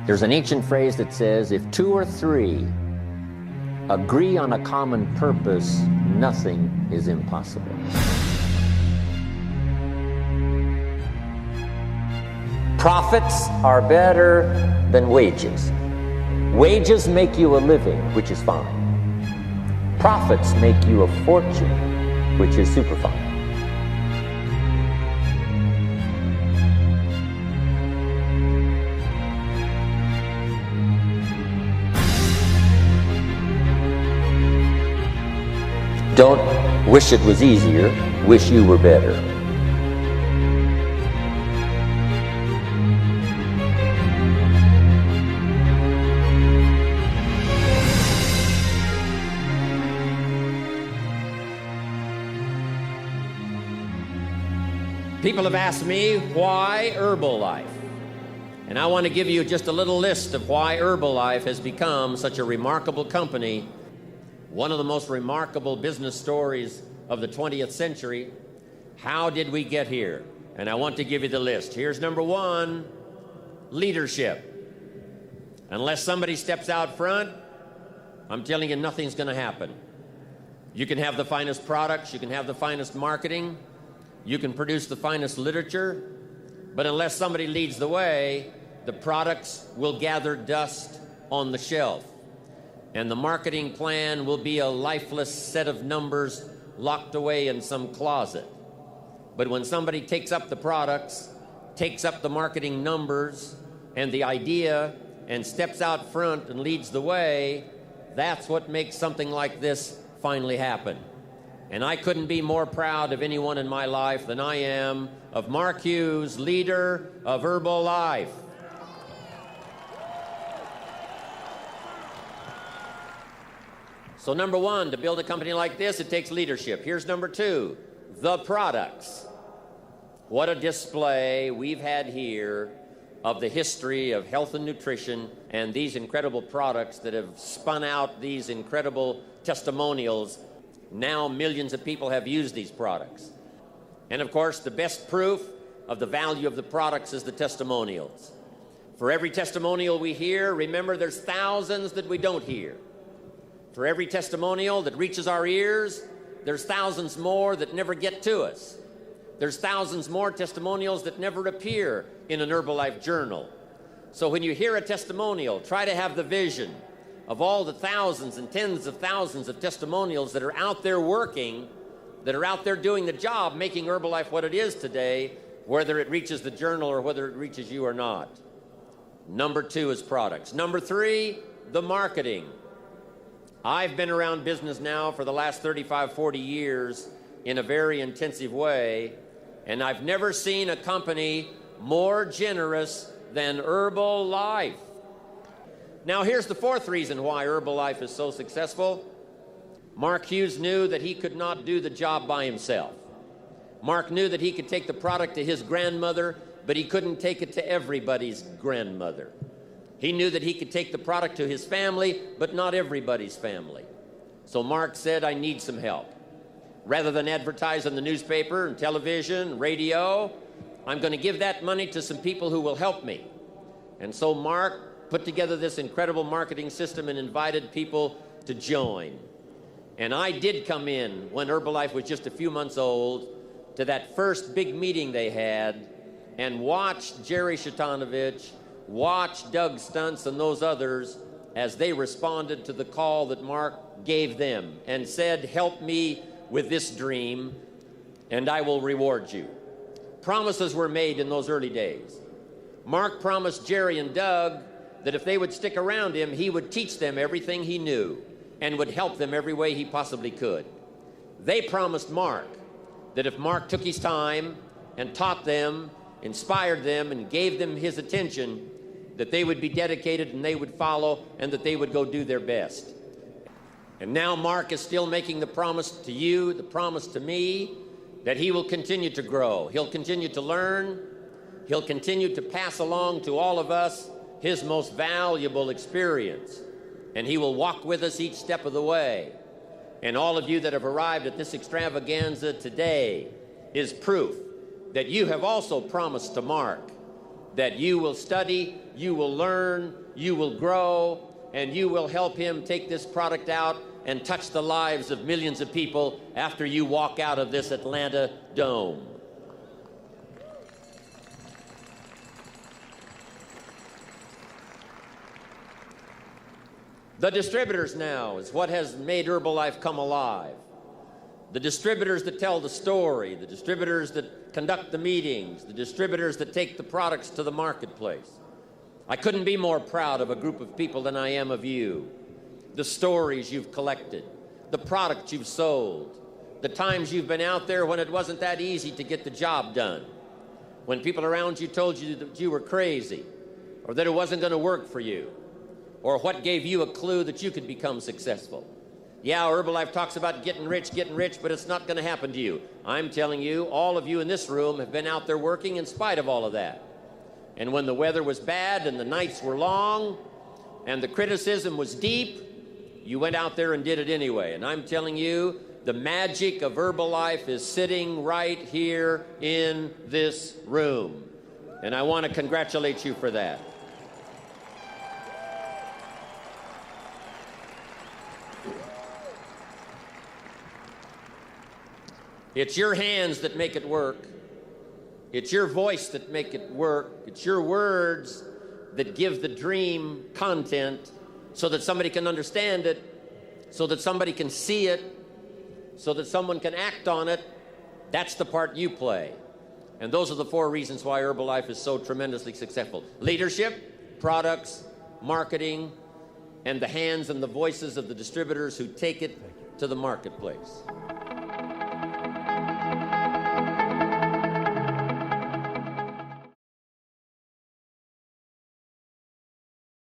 There's an ancient phrase that says, if two or three agree on a common purpose, nothing is impossible. Profits are better than wages. Wages make you a living, which is fine. Profits make you a fortune, which is super fine. Don't wish it was easier, wish you were better. People have asked me, why Herbalife? And I want to give you just a little list of why Herbalife has become such a remarkable company. One of the most remarkable business stories of the 20th century. How did we get here? And I want to give you the list. Here's number one, leadership. Unless somebody steps out front, I'm telling you, nothing's going to happen. You can have the finest products, you can have the finest marketing, you can produce the finest literature, but unless somebody leads the way, the products will gather dust on the shelf. And the marketing plan will be a lifeless set of numbers locked away in some closet. But when somebody takes up the products, takes up the marketing numbers and the idea, and steps out front and leads the way, that's what makes something like this finally happen. And I couldn't be more proud of anyone in my life than I am of Mark Hughes, leader of Herbalife. So number one, to build a company like this, it takes leadership. Here's number two, the products. What a display we've had here of the history of health and nutrition and these incredible products that have spun out these incredible testimonials. Now millions of people have used these products. And of course, the best proof of the value of the products is the testimonials. For every testimonial we hear, remember there's thousands that we don't hear. For every testimonial that reaches our ears, there's thousands more that never get to us. There's thousands more testimonials that never appear in an Herbalife journal. So when you hear a testimonial, try to have the vision of all the thousands and tens of thousands of testimonials that are out there working, that are out there doing the job, making Herbalife what it is today, whether it reaches the journal or whether it reaches you or not. Number two is products. Number three, the marketing. I've been around business now for the last 35, 40 years in a very intensive way, and I've never seen a company more generous than Herbalife. Now here's the fourth reason why Herbalife is so successful. Mark Hughes knew that he could not do the job by himself. Mark knew that he could take the product to his grandmother, but he couldn't take it to everybody's grandmother. He knew that he could take the product to his family, but not everybody's family. So Mark said, I need some help. Rather than advertise in the newspaper and television, radio, I'm going to give that money to some people who will help me. And so Mark put together this incredible marketing system and invited people to join. And I did come in when Herbalife was just a few months old to that first big meeting they had and watched Jerry Shatanovich, watched Doug Stuntz and those others as they responded to the call that Mark gave them and said, help me with this dream and I will reward you. Promises were made in those early days. Mark promised Jerry and Doug that if they would stick around him, he would teach them everything he knew and would help them every way he possibly could. They promised Mark that if Mark took his time and taught them, inspired them, and gave them his attention, that they would be dedicated and they would follow and that they would go do their best. And now Mark is still making the promise to you, the promise to me, that he will continue to grow. He'll continue to learn. He'll continue to pass along to all of us his most valuable experience. And he will walk with us each step of the way. And all of you that have arrived at this extravaganza today is proof that you have also promised to Mark that you will study, you will learn, you will grow, and you will help him take this product out and touch the lives of millions of people after you walk out of this Atlanta Dome. The distributors now is what has made Herbalife come alive. The distributors that tell the story, the distributors that conduct the meetings, the distributors that take the products to the marketplace. I couldn't be more proud of a group of people than I am of you. The stories you've collected, the products you've sold, the times you've been out there when it wasn't that easy to get the job done, when people around you told you that you were crazy or that it wasn't going to work for you, or what gave you a clue that you could become successful. Yeah, Herbalife talks about getting rich, but it's not going to happen to you. I'm telling you, all of you in this room have been out there working in spite of all of that. And when the weather was bad and the nights were long and the criticism was deep, you went out there and did it anyway. And I'm telling you, the magic of Herbalife is sitting right here in this room. And I want to congratulate you for that. It's your hands that make it work. It's your voice that make it work. It's your words that give the dream content so that somebody can understand it, so that somebody can see it, so that someone can act on it. That's the part you play. And those are the 4 reasons why Herbalife is so tremendously successful. Leadership, products, marketing, and the hands and the voices of the distributors who take it to the marketplace.